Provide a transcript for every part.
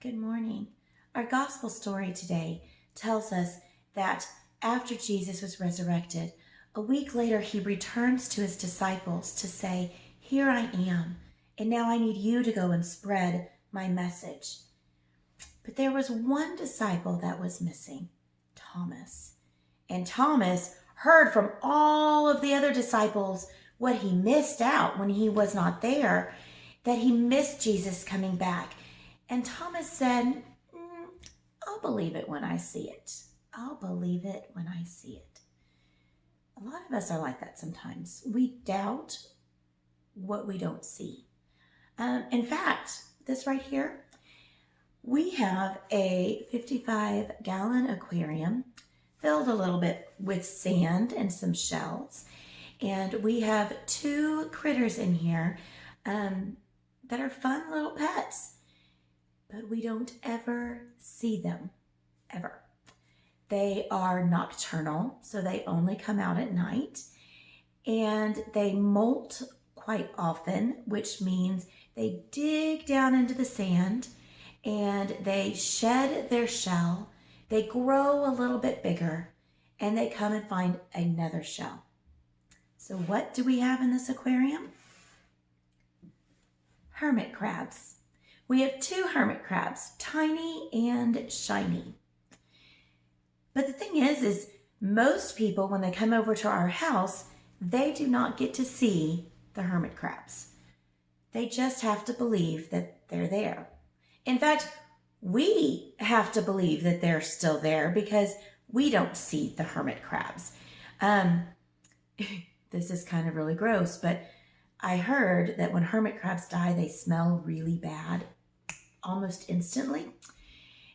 Good morning. Our gospel story today tells us that after Jesus was resurrected, a week later he returns to his disciples to say, "Here I am, and now I need you to go and spread my message." But there was one disciple that was missing, Thomas. And Thomas heard from all of the other disciples what he missed out when he was not there, that he missed Jesus coming back. And Thomas said, I'll believe it when I see it. I'll believe it when I see it. A lot of us are like that sometimes. We doubt what we don't see. In fact, this right here, we have a 55-gallon aquarium filled a little bit with sand and some shells. And we have two critters in here that are fun little pets. But we don't ever see them, ever. They are nocturnal, so they only come out at night. And they molt quite often, which means they dig down into the sand and they shed their shell. They grow a little bit bigger and they come and find another shell. So what do we have in this aquarium? Hermit crabs. We have two hermit crabs, tiny and shiny. But the thing is most people, when they come over to our house, they do not get to see the hermit crabs. They just have to believe that they're there. In fact, we have to believe that they're still there because we don't see the hermit crabs. This is kind of really gross, but I heard that when hermit crabs die, they smell really bad almost instantly.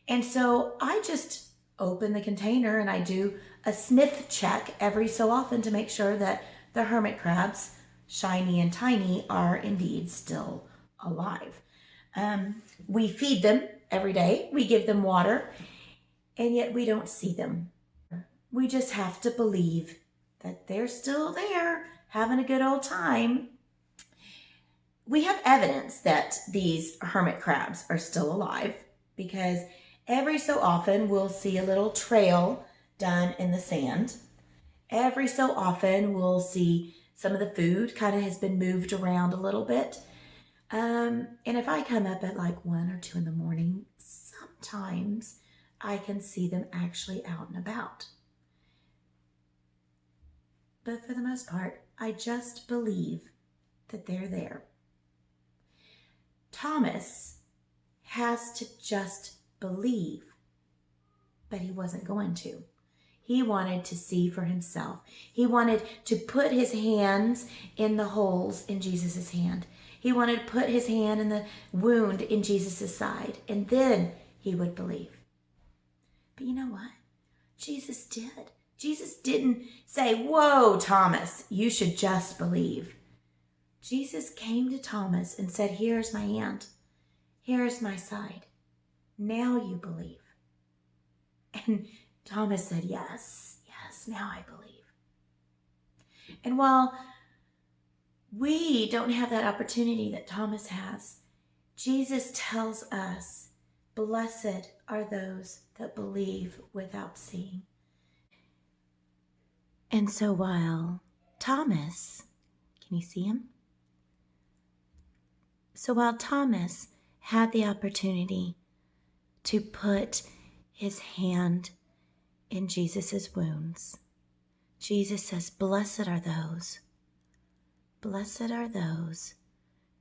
And so I just open the container and I do a sniff check every so often to make sure that the hermit crabs, shiny and tiny, are indeed still alive. We feed them every day. We give them water, and yet we don't see them. We just have to believe that they're still there, having a good old time. We have evidence that these hermit crabs are still alive because every so often we'll see a little trail done in the sand. Every so often we'll see some of the food kind of has been moved around a little bit. And if I come up at like 1 or 2 in the morning, sometimes I can see them actually out and about. But for the most part, I just believe that they're there. Thomas has to just believe, but he wasn't going to. He wanted to see for himself. He wanted to put his hands in the holes in Jesus' hand. He wanted to put his hand in the wound in Jesus' side, and then he would believe. But you know what? Jesus did. Jesus didn't say, "Whoa, Thomas, you should just believe." Jesus came to Thomas and said, "Here's my hand. Here's my side. Now you believe." And Thomas said, yes, now I believe. And while we don't have that opportunity that Thomas has, Jesus tells us, "Blessed are those that believe without seeing." And so while Thomas, can you see him? So while Thomas had the opportunity to put his hand in Jesus' wounds, Jesus says, blessed are those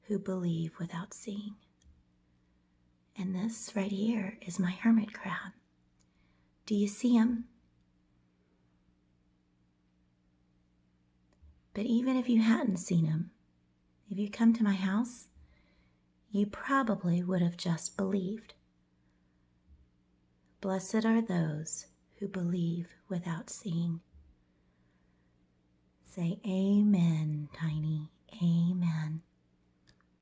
who believe without seeing. And this right here is my hermit crab. Do you see him? But even if you hadn't seen him, if you come to my house, you probably would have just believed. Blessed are those who believe without seeing. Say amen, Tiny. Amen.